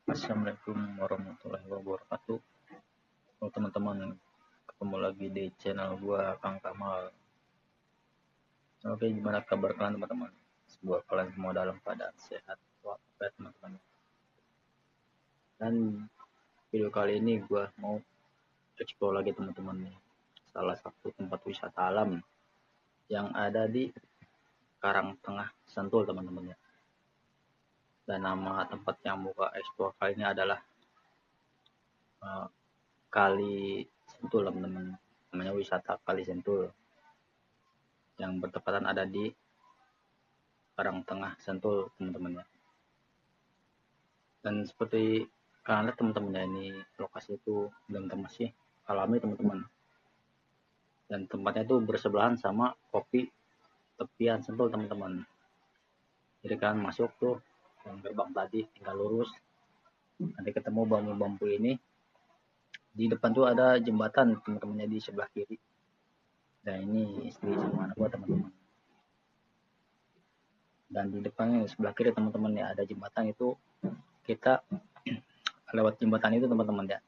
Assalamualaikum warahmatullahi wabarakatuh. Oh, teman-teman, ketemu lagi di channel gua Kang Kamal. Oke, gimana kabar kalian teman-teman? Semoga kalian semua dalam keadaan sehat walafiat teman-teman. Dan video kali ini gua mau explore lagi teman-teman nih. Salah satu tempat wisata alam yang ada di Karangtengah Sentul teman-teman ya. Dan nama tempat yang mau gua explore kali ini adalah Kali Sentul teman-teman. Namanya wisata Kali Sentul yang bertepatan ada di Karangtengah Sentul teman-teman ya. Dan seperti kalian lihat teman-teman ya, ini lokasi itu benar-benar masih alami teman-teman. Dan tempatnya itu bersebelahan sama kopi tepian Sentul teman-teman. Jadi kalian masuk tuh yang gerbang tadi tinggal lurus, nanti ketemu bambu-bambu ini. Di depan tuh ada jembatan teman-temannya di sebelah kiri. Dan ini istri sama anak gua teman-teman. Dan di depannya sebelah kiri teman-teman ya ada jembatan, itu kita lewat jembatan itu teman-teman ya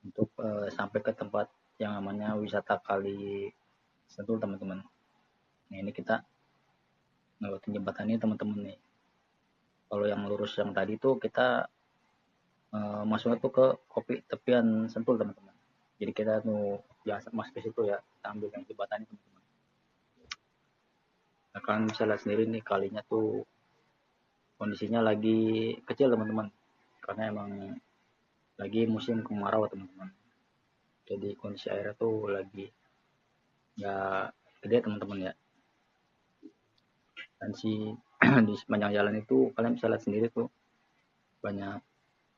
untuk sampai ke tempat yang namanya wisata Kali Sentul teman-teman. Nah ini kita ngelewatin jembatan ini teman-teman nih. Kalau yang lurus yang tadi tuh kita masuknya tuh ke kopi tepian Sentul teman-teman. Jadi kita tuh jangan masuk ke situ ya, kita ambil yang jembatan ini teman-teman. Nah, kalian bisa lihat sendiri nih kalinya tuh kondisinya lagi kecil teman-teman, karena emang lagi musim kemarau teman-teman. Jadi kondisi airnya tuh lagi nggak gede teman-teman ya. Dan di sepanjang jalan itu kalian bisa lihat sendiri tuh banyak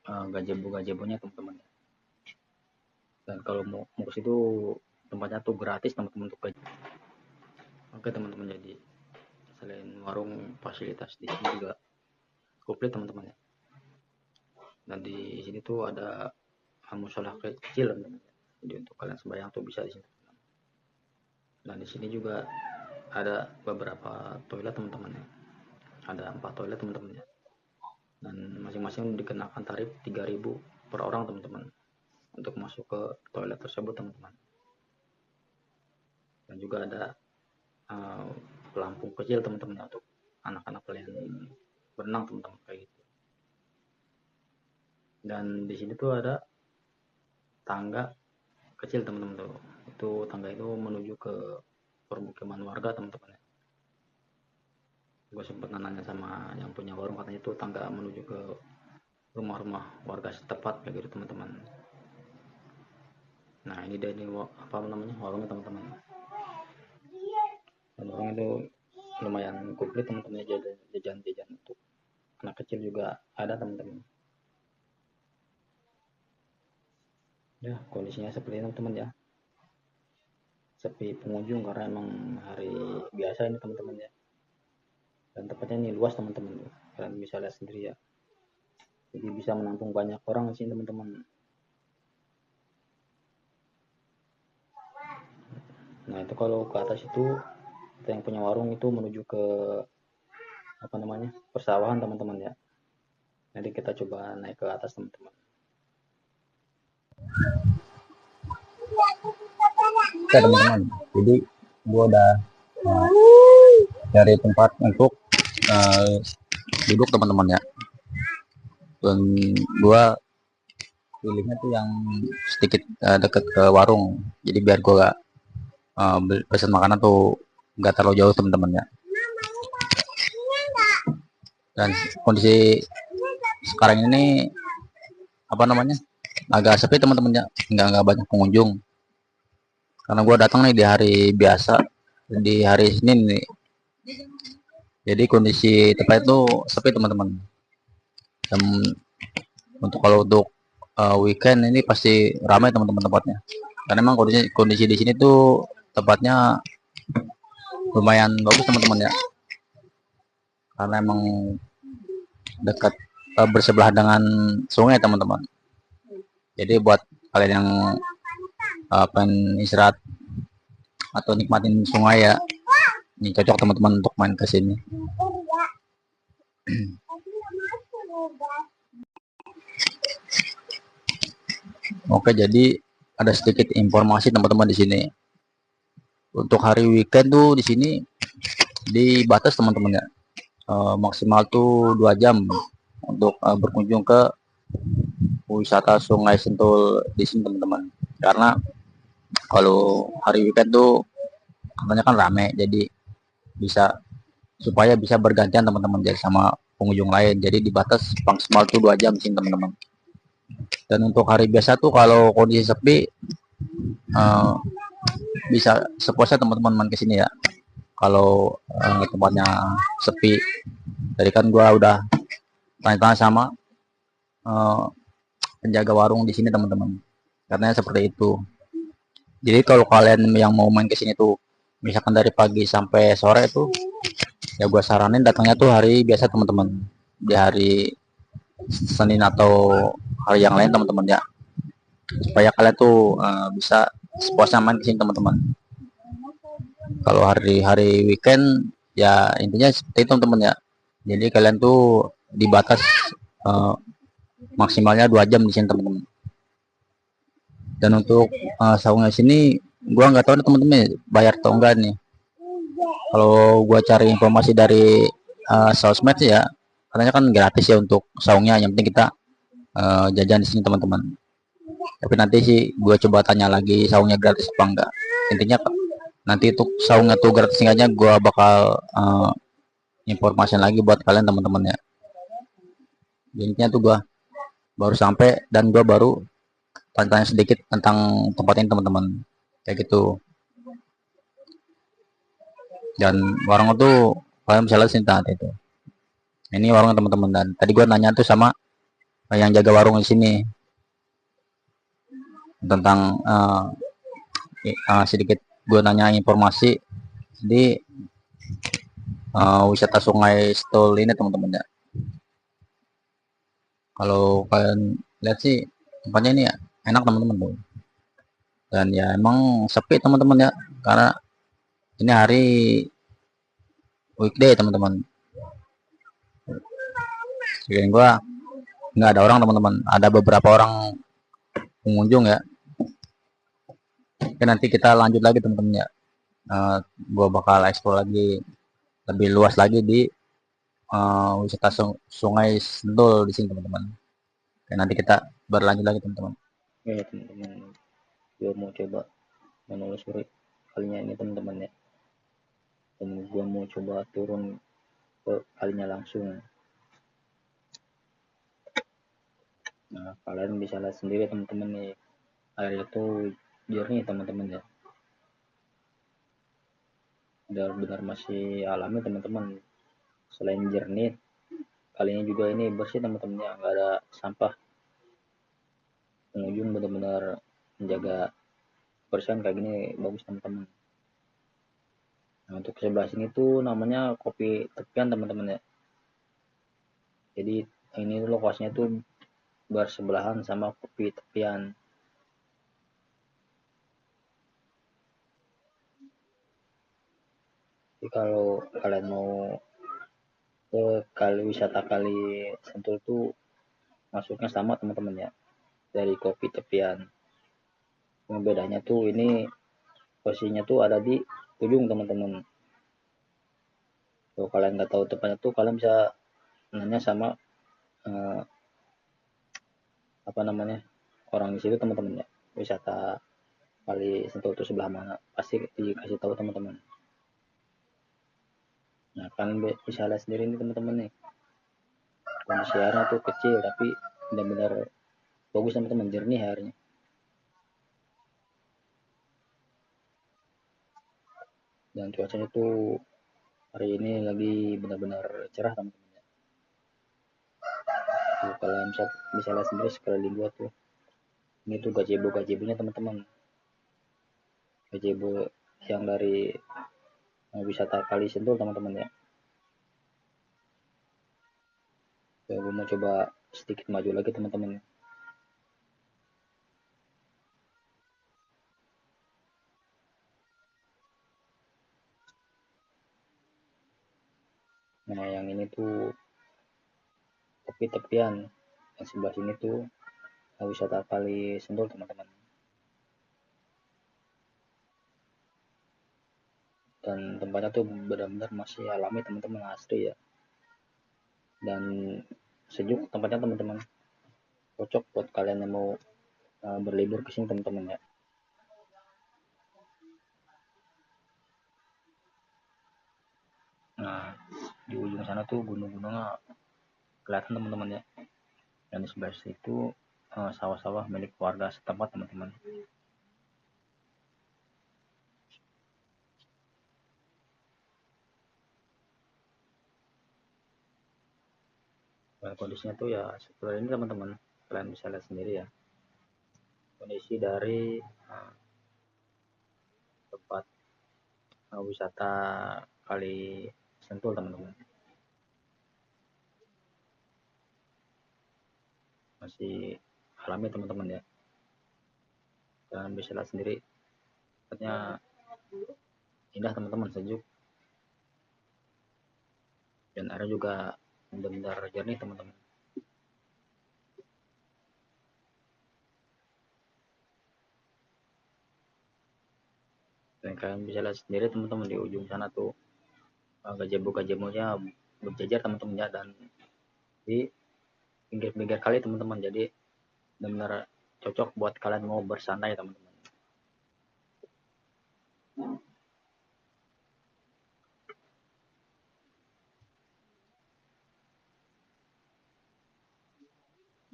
gazebo-gazebonya teman-teman ya. Dan kalau mau ke situ tempatnya tuh gratis teman-teman untuk gazebo. Oke teman-teman, jadi selain warung, fasilitas di sini juga komplit teman-teman ya. Dan di sini tuh ada musola kecil teman-teman. Jadi untuk kalian sembahyang tuh bisa di sini. Dan di sini juga ada beberapa toilet teman-teman ya. Ada 4 toilet teman-teman ya. Dan masing-masing dikenakan tarif 3.000 per orang teman-teman untuk masuk ke toilet tersebut teman-teman. Dan juga ada pelampung kecil teman-teman untuk anak-anak kalian berenang teman-teman kayak gitu. Dan di sini tuh ada tangga kecil teman-teman tuh. Itu tangga itu menuju ke permukiman warga teman-teman ya. Gue sempat nanya sama yang punya warung, katanya itu tangga menuju ke rumah-rumah warga setempat kayak gitu teman-teman. Nah ini dia ini apa namanya warungnya teman-teman. Dan warung itu lumayan komplit teman-teman, jajan-jajan untuk anak kecil juga ada teman-teman. Ya kondisinya seperti itu teman-teman ya, sepi pengunjung karena emang hari biasa ini teman-teman ya. Dan tempatnya ini luas teman-teman, kalian bisa lihat sendiri ya, jadi bisa menampung banyak orang di sini teman-teman. Nah itu kalau ke atas itu kita yang punya warung itu menuju ke apa namanya persawahan teman-teman ya. Nanti kita coba naik ke atas teman-teman. Oke teman-teman, jadi gua udah cari tempat untuk duduk teman-teman ya. Dan gua pilihnya tuh yang sedikit deket ke warung, jadi biar gua gak pesan makanan tuh nggak terlalu jauh teman-teman ya. Dan kondisi sekarang ini apa namanya agak sepi teman-teman ya, nggak banyak pengunjung karena gua datang nih di hari biasa, di hari Senin nih. Jadi kondisi tempat itu sepi teman-teman. Dan kalau untuk weekend ini pasti ramai teman-teman tempatnya. Karena memang kondisi di sini tuh tempatnya lumayan bagus teman-teman ya. Karena emang dekat bersebelahan dengan sungai teman-teman. Jadi buat kalian yang pengen istirahat atau nikmatin sungai ya, ini cocok teman-teman untuk main ke sini. Oke, jadi ada sedikit informasi teman-teman di sini. Untuk hari weekend tuh di sini dibatas teman-teman ya. Maksimal tuh 2 jam untuk berkunjung ke wisata Sungai Sentul di sini teman-teman. Karena kalau hari weekend tuh katanya kan rame, jadi bisa supaya bisa bergantian teman-teman jadi sama pengunjung lain. Jadi dibatas maksimal tuh 2 jam sih teman-teman. Dan untuk hari biasa tuh kalau kondisi sepi uh, bisa sepuasnya teman-teman main ke sini ya. Kalau tempatnya sepi, tadi kan gua udah tanya-tanya sama uh, penjaga warung di sini teman-teman. Karena seperti itu. Jadi kalau kalian yang mau main ke sini tuh misalkan dari pagi sampai sore itu ya gua saranin datangnya tuh hari biasa teman-teman. Di hari Senin atau hari yang lain teman-teman ya. Supaya kalian tuh bisa sepuasnya main ke sini teman-teman. Kalau hari-hari weekend ya intinya seperti itu teman-teman ya. Jadi kalian tuh dibatas uh, maksimalnya 2 jam di sini teman-teman. Dan untuk saungnya sini gua nggak tahu nih teman-teman bayar atau enggak nih. Kalau gua cari informasi dari sosmed ya katanya kan gratis ya untuk saungnya, yang penting kita jajan di sini teman-teman. Tapi nanti sih gua coba tanya lagi saungnya gratis apa enggak. Intinya nanti untuk saungnya tuh gratis enggaknya gua bakal informasi lagi buat kalian teman-teman ya. Intinya tuh gua baru sampai dan gua baru tanya-tanya sedikit tentang tempat ini teman-teman kayak gitu. Dan warung itu kalian bisa lihat sih tadi itu, ini warungnya teman-teman. Dan tadi gue nanya tuh sama yang jaga warung di sini tentang sedikit gue nanya informasi di wisata Sungai Stol ini teman-teman ya. Kalau kalian lihat sih tempatnya ini ya enak teman-teman tuh. Dan ya emang sepi teman-teman ya, karena ini hari weekday teman-teman. Kirain gue nggak ada orang teman-teman, ada beberapa orang pengunjung ya. Oke, nanti kita lanjut lagi teman-teman ya. Gue bakal explore lagi lebih luas lagi di wisata Sungai Sentul di sini teman-teman. Oke, nanti kita berlanjut lagi teman-teman. Ya teman-teman, gue mau coba menelusuri kalinya ini teman-teman ya. Dan gue mau coba turun ke kalinya langsung. Nah, kalian bisa lihat sendiri teman-teman nih, airnya tuh jernih teman-teman ya. Benar-benar masih alami teman-teman. Selain jernih, kalinya juga ini bersih teman-teman ya, nggak ada sampah. Pengunjung benar-benar menjaga kebersihan kayak gini, bagus teman-teman. Nah, untuk sebelah sini tuh namanya kopi tepian teman-teman ya. Jadi ini lokasinya tuh bersebelahan sama kopi tepian. Jadi kalau kalian mau ke kali wisata kali Sentul tuh masuknya sama teman-teman ya, dari kopi tepian. Yang bedanya tuh ini posisinya tuh ada di ujung teman-teman. Kalau kalian nggak tahu tempatnya tuh kalian bisa nanya sama eh, apa namanya orang di situ teman-teman ya. Wisata kali Sentul itu sebelah mana, pasti dikasih tahu teman-teman. Nah kalian bisa lihat sendiri nih teman-teman nih, kondisi airnya tuh kecil tapi benar-benar bagus teman-teman, jernih airnya. Dan cuacanya tuh hari ini lagi benar-benar cerah teman-teman ya. Tuh, kalian bisa lihat sendiri sekeliling gua tuh, ini tuh gazebo-gazebonya teman-teman, gazebo yang dari wisata kali Sentul teman-teman ya. Ya gua mau coba sedikit maju lagi teman-teman. Nah yang ini tuh tepi tepian, yang sebelah sini tuh wisata Kali Sentul teman-teman. Dan tempatnya tuh benar-benar masih alami teman-teman, asri ya, dan sejuk tempatnya teman-teman, cocok buat kalian yang mau berlibur ke sini teman-teman ya. Nah, di ujung sana tuh gunung-gunungnya kelihatan teman-teman ya, dan di sebelah situ sawah-sawah milik warga setempat teman-teman. Dan kondisinya tuh ya seperti ini teman-teman, kalian bisa lihat sendiri ya kondisi dari tempat wisata Kali Sentul teman-teman. Masih alami teman-teman ya, kalian bisa lihat sendiri tempatnya indah teman-teman, sejuk, dan airnya juga benar-benar jernih teman-teman. Dan kalian bisa lihat sendiri teman-teman, di ujung sana tuh gazebo-gazebonya berjajar teman-teman ya, dan di pinggir-pinggir kali teman-teman, jadi benar-benar cocok buat kalian mau bersantai teman-teman.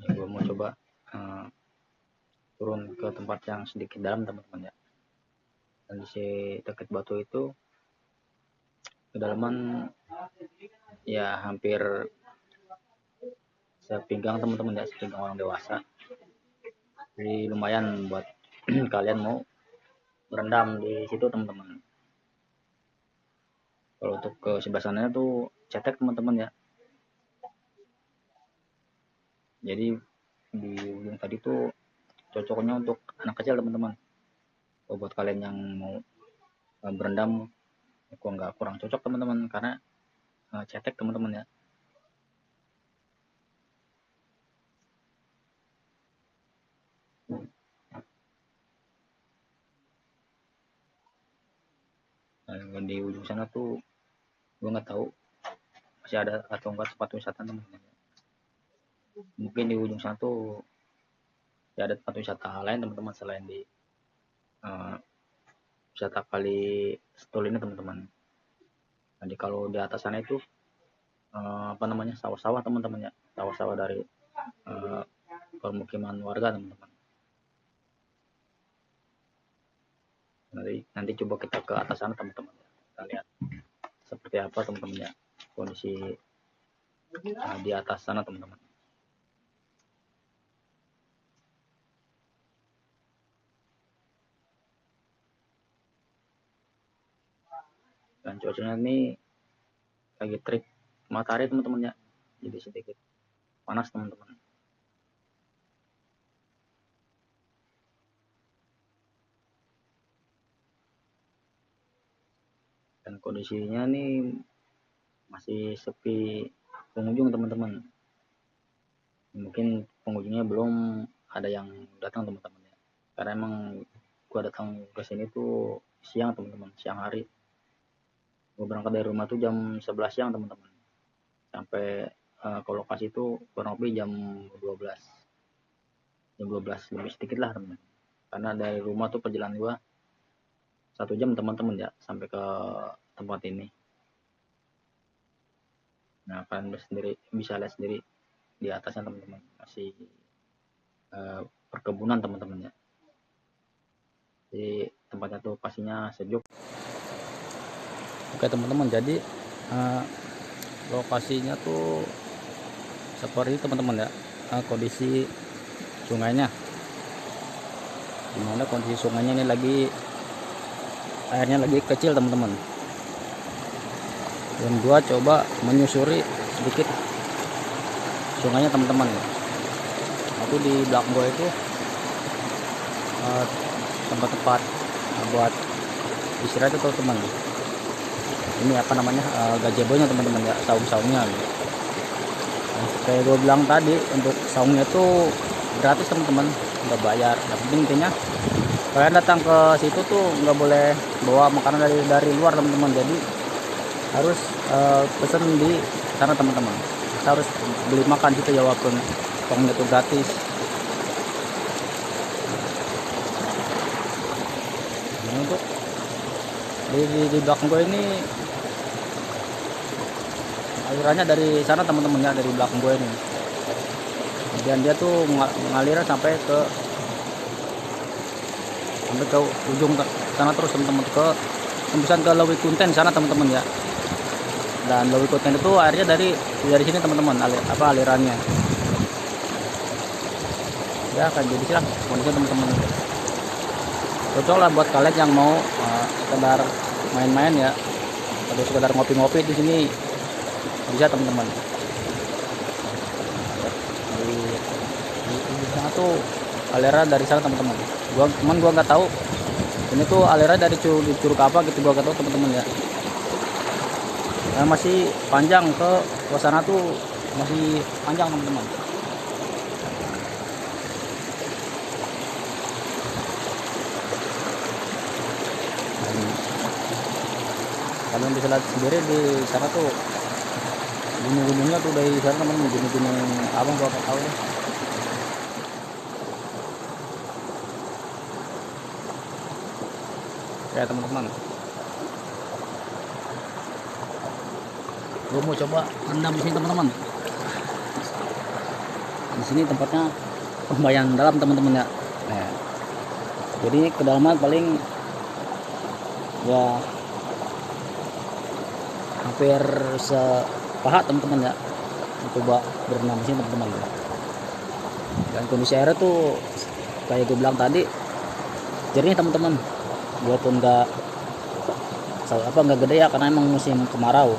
Ya, gue mau coba turun ke tempat yang sedikit dalam teman-teman ya, dan di dekat batu itu kedalaman ya hampir sepinggang teman-teman ya, sepinggang orang dewasa. Jadi lumayan buat kalian mau berendam di situ teman-teman. Kalau untuk ke sebelah sana tuh cetek teman-teman ya, jadi di ujung tadi tuh cocoknya untuk anak kecil teman-teman. Kalau buat kalian yang mau berendam kok nggak, kurang cocok teman-teman, karena cetek teman-teman ya. Nah, di ujung sana tuh gue nggak tahu masih ada atau enggak tempat wisata teman-teman. Mungkin di ujung sana tuh ya ada tempat wisata lain teman-teman selain di wisata Kali Sentul ini teman-teman. Jadi kalau di atas sana itu apa namanya, sawah-sawah teman-teman ya, sawah-sawah dari permukiman warga teman-teman. Nanti coba kita ke atas sana teman-teman, kita lihat seperti apa teman-teman ya kondisi di atas sana teman-teman. Dan cuacanya ini lagi terik matahari teman-teman ya, jadi sedikit panas teman-teman. Dan kondisinya nih masih sepi pengunjung teman-teman. Mungkin pengunjungnya belum ada yang datang teman-teman ya, karena emang gua datang ke sini tuh siang teman-teman, siang hari. Gua berangkat dari rumah tuh jam 11 siang teman-teman, sampai ke lokasi itu kurang lebih jam 12 lebih sedikit lah teman-teman, karena dari rumah tuh perjalanan gua 1 jam teman-teman ya sampai ke tempat ini. Nah, kalian bisa lihat sendiri di atasnya teman-teman, masih perkebunan teman-teman ya. Jadi tempatnya tuh pastinya sejuk. Oke teman-teman, jadi lokasinya tuh seperti itu teman-teman ya, kondisi sungainya, dimana kondisi sungainya ini airnya lagi kecil teman-teman. Dan gua coba menyusuri sedikit sungainya teman-teman ya. Aku di belakang gua itu tempat-tempat buat istirahat itu teman. Ini apa namanya, gazebonya teman-teman ya, saung-saungnya gitu. Nah, kayak gue bilang tadi, untuk saungnya tuh gratis teman-teman, nggak bayar. Yang penting intinya kalian datang ke situ tuh nggak boleh bawa makanan dari luar teman-teman. Jadi harus pesen di sana teman-teman. Kita harus beli makan situ ya, walaupun pokoknya itu gratis. Nah, untuk di belakang gue ini alirannya dari sana teman-teman ya, dari belakang gue ini. Dan dia tuh mengalir sampai ke ujung sana terus teman-teman, ke tembusan ke Lewi Kunten sana teman-teman ya. Dan Lewi Kunten itu airnya dari sini teman-teman, alirannya ya kan. Jadi sih lah kondisi teman-teman, cocok lah buat kalian yang mau sekedar main-main ya, atau sekedar ngopi-ngopi di sini, bisa teman-teman. Di sana tuh aliran dari sana teman-teman. Gua nggak tahu ini tuh aliran dari curug apa gitu, gua nggak tahu teman-teman ya. Masih panjang ke sana tuh, masih panjang teman-teman. Kalian bisa lihat sendiri di sana tuh gunung-gunungnya tuh dari sana teman-teman, gunung-gunung abang gua nggak tahu deh. Kayak teman-teman, gue mau coba rendam di sini teman-teman. Di sini tempatnya lumayan dalam teman-teman ya. Nah, jadi kedalaman paling ya hampir sepaha teman-teman ya. Coba berenang di sini teman-teman ya. Dan kondisi airnya tuh kayak gue bilang tadi, jernih teman-teman. Walaupun nggak gede ya, karena emang musim kemarau.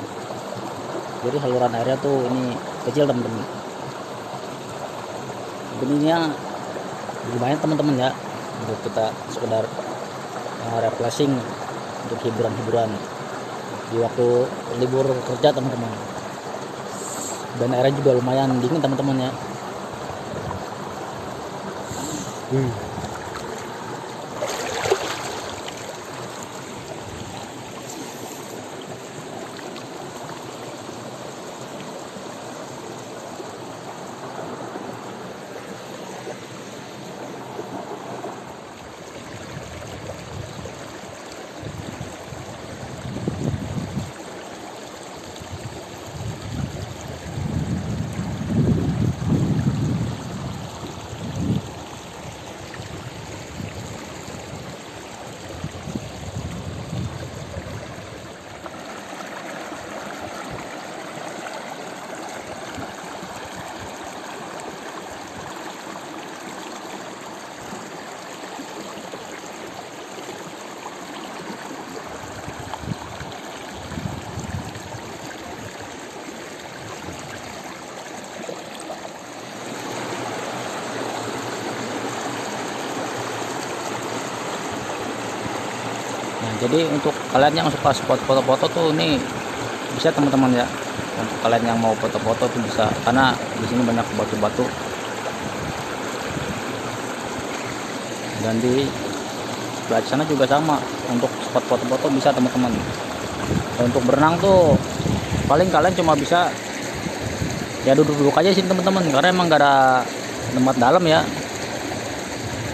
Jadi saluran airnya tuh ini kecil teman-teman. Benihnya lumayan teman-teman ya, untuk kita sekedar refreshing, untuk hiburan-hiburan di waktu libur kerja teman-teman. Dan airnya juga lumayan dingin teman-teman ya. Nah, jadi untuk kalian yang suka spot foto-foto tuh ini bisa teman-teman ya. Untuk kalian yang mau foto-foto tuh bisa, karena di sini banyak batu-batu. Dan di sebelah sana juga sama, untuk spot foto-foto bisa teman-teman. Untuk berenang tuh paling kalian cuma bisa ya duduk-duduk aja sih teman-teman, karena emang gak ada tempat dalam ya.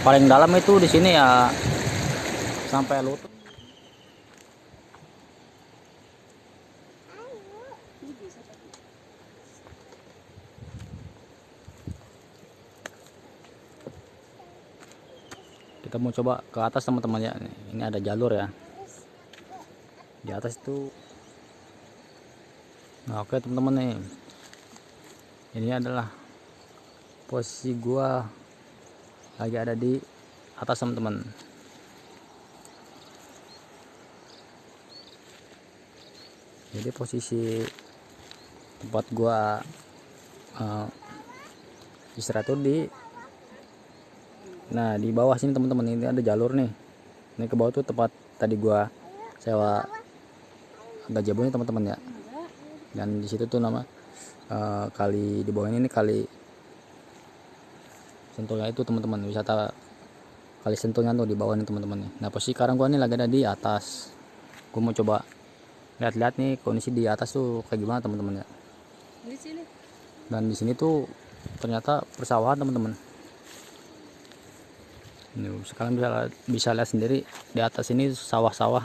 Paling dalam itu di sini ya sampai lutut. Kita mau coba ke atas teman-teman ya. Ini ada jalur ya di atas itu. Nah, oke teman-teman nih, ini adalah posisi gua lagi ada di atas teman-teman. Jadi posisi tempat gua istirahat tuh di bawah sini teman-teman. Ini ada jalur nih, ini ke bawah tuh tempat tadi gua sewa gazebo nih teman-teman ya. Dan di situ tuh nama kali di bawah ini kali Sentulnya itu teman-teman, wisata Kali Sentulnya tuh di bawah nih teman-teman nih. Nah posisi sekarang gua nih lagi ada di atas. Gua mau coba lihat-lihat nih kondisi di atas tuh kayak gimana teman-teman ya. Di sini. Dan di sini tuh ternyata persawahan teman-teman. Nih, sekarang bisa lihat sendiri di atas ini sawah-sawah.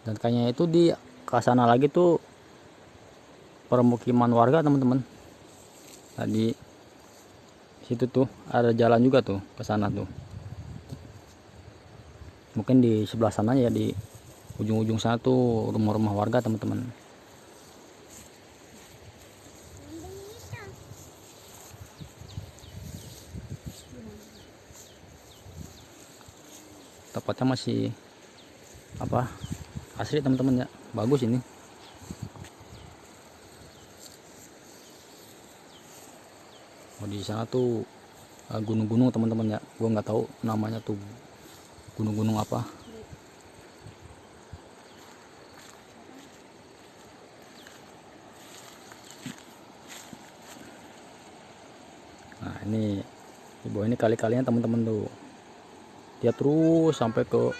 Dan kayaknya itu di ke sana lagi tuh permukiman warga teman-teman. Nah, di situ tuh ada jalan juga tuh ke sana tuh. Mungkin di sebelah sana ya, di ujung-ujung sana tuh rumah-rumah warga teman-teman. Tempatnya masih asri teman-teman ya, bagus ini. Di sana tuh gunung-gunung teman-teman ya, gua nggak tahu namanya tuh gunung-gunung apa. Nah ini di bawah ini kali-kalinya teman-teman tuh, dia terus sampai ke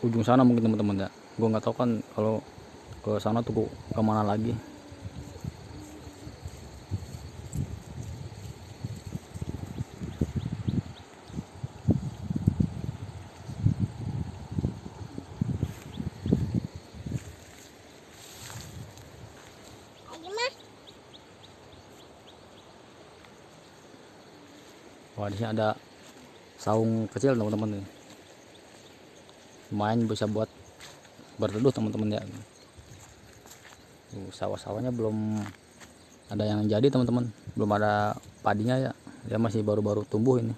ujung sana mungkin teman-teman ya. Gua nggak tahu kan kalau ke sana tuh kemana lagi. Wah di sini ada saung kecil teman-teman nih, lumayan bisa buat berteduh teman-teman ya. Sawah-sawahnya belum ada yang jadi teman-teman, belum ada padinya ya, dia masih baru-baru tumbuh ini.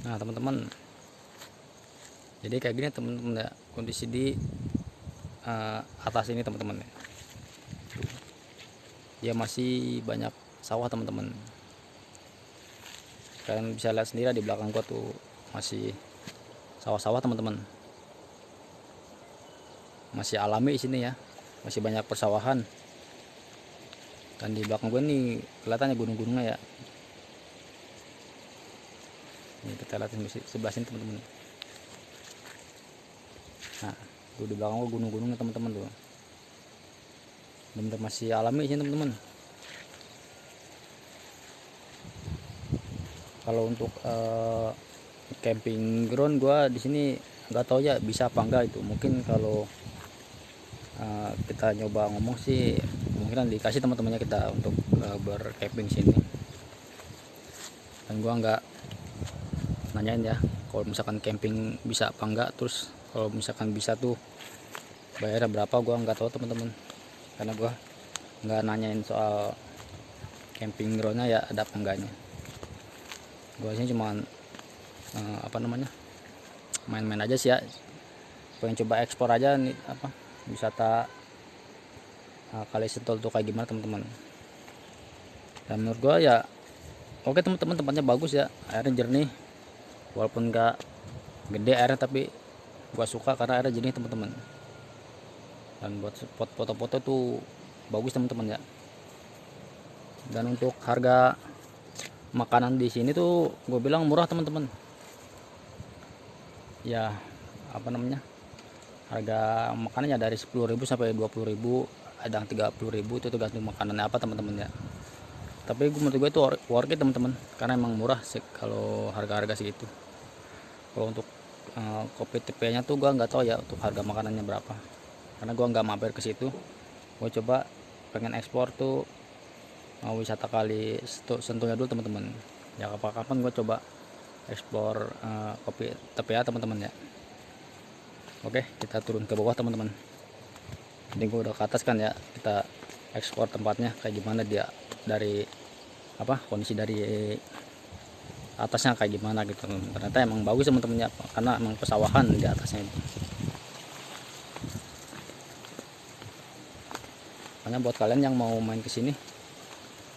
Nah teman-teman, jadi kayak gini teman-teman ya kondisi di atas ini teman-teman ya. Dia masih banyak sawah teman-teman. Kalian bisa lihat sendiri di belakang gua tuh masih sawah-sawah teman-teman. Masih alami di sini ya, masih banyak persawahan. Dan di belakang gua nih kelihatannya gunung-gunungnya ya. Ini kita lihat di sebelah sini teman-teman. Nah, tuh di belakang gua gunung-gunungnya teman-teman tuh. Bener masih alami sini teman-teman. Kalau untuk camping ground gua di sini nggak tahu ya bisa apa enggak itu. Mungkin kalau kita nyoba ngomong sih kemungkinan dikasih teman-temannya kita untuk bercamping sini. Dan gua nggak nanyain ya kalau misalkan camping bisa apa enggak, terus kalau misalkan bisa tuh bayarnya berapa, gua nggak tahu teman-teman, karena gua nggak nanyain soal camping groundnya ya ada apa enggaknya. Gua sih cuman main-main aja sih ya, pengen coba ekspor aja nih wisata Kali Sentul tuh kayak gimana teman-teman. Dan menurut gua ya oke teman-teman, tempatnya bagus ya, airnya jernih walaupun nggak gede airnya, tapi gua suka karena airnya jernih teman-teman. Dan buat spot foto-foto tuh bagus teman-teman ya. Dan untuk harga makanan di sini tuh gue bilang murah teman-teman ya. Harga makanannya dari 10.000 sampai 20.000, ada yang 30.000, itu tergantung makanannya apa teman-teman ya. Tapi menurut gue itu worth it teman-teman, karena emang murah sih kalau harga-harga segitu. Kalau untuk kopi TP nya tuh gue nggak tahu ya untuk harga makanannya berapa. karena gua nggak mampir ke situ. Gua coba pengen eksplor tuh wisata Kali Sentuhnya dulu teman-teman. Ya kapan-kapan gua coba eksplor kopi tepi ya teman-teman ya. Oke, kita turun ke bawah teman-teman. Ini gua udah ke atas kan ya, kita eksplor tempatnya kayak gimana dia dari kondisi dari atasnya kayak gimana gitu. Ternyata emang bagus teman-teman ya, karena emang pesawahan di atasnya itu. Makanya buat kalian yang mau main ke sini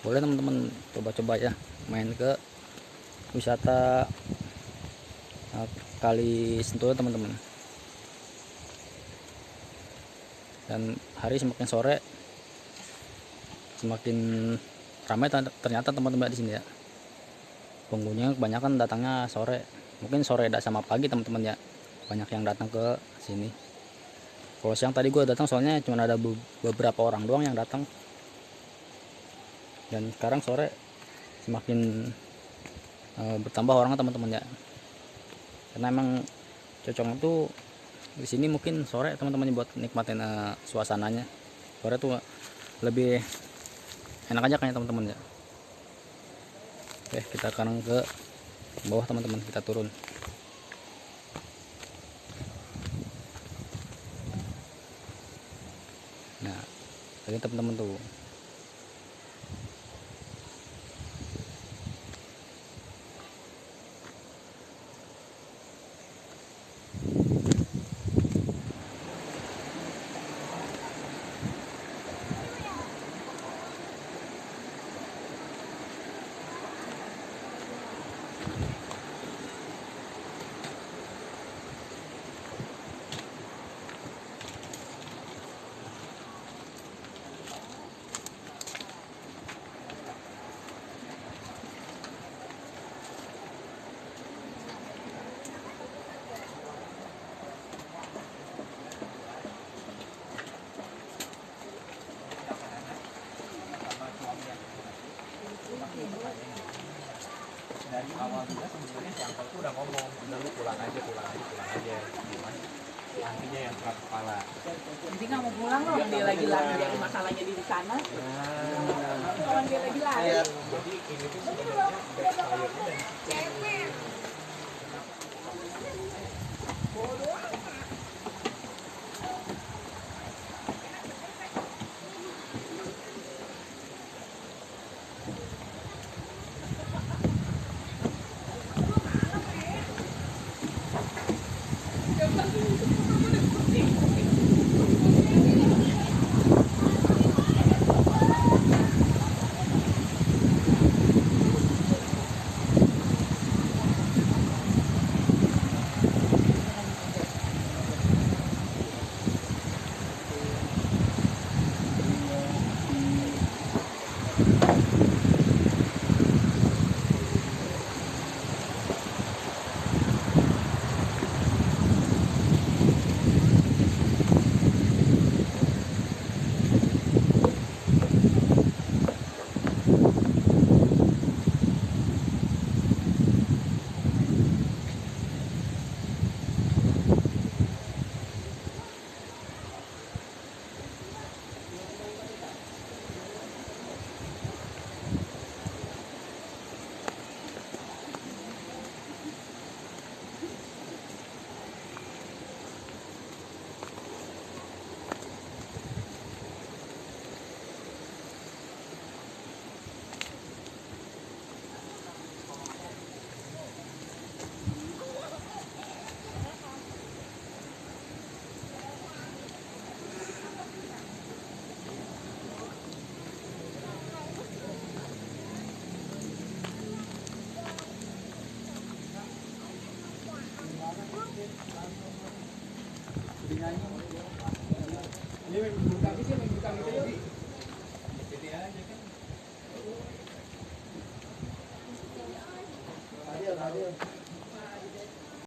boleh teman-teman coba-coba ya main ke wisata Kali Sentul teman-teman. Dan hari semakin sore semakin ramai ternyata teman-teman di sini ya. Pengunjungnya kebanyakan datangnya sore, mungkin sore sama pagi teman-teman ya, banyak yang datang ke sini. Kalau siang tadi gue datang soalnya cuma ada beberapa orang doang yang datang, dan sekarang sore semakin bertambah orang teman-teman ya, karena emang cocoknya tuh di sini mungkin sore teman-teman buat nikmatin suasananya. Sore tuh lebih enak aja kayaknya teman-teman ya. Oke, kita sekarang ke bawah teman-teman, kita turun. Nah, tadi teman-teman tuh dari awal juga sebenarnya si angkot tuh udah ngomong, udah lu pulang aja cuman nantinya yang keras kepala. Jadi nggak mau pulang loh, dia lagi dari masalahnya di sana. Orang dia lagi lari. Jadi ini tuh sebenarnya backfire-nya dari situ. Ini buka sih, buka gitu yuk.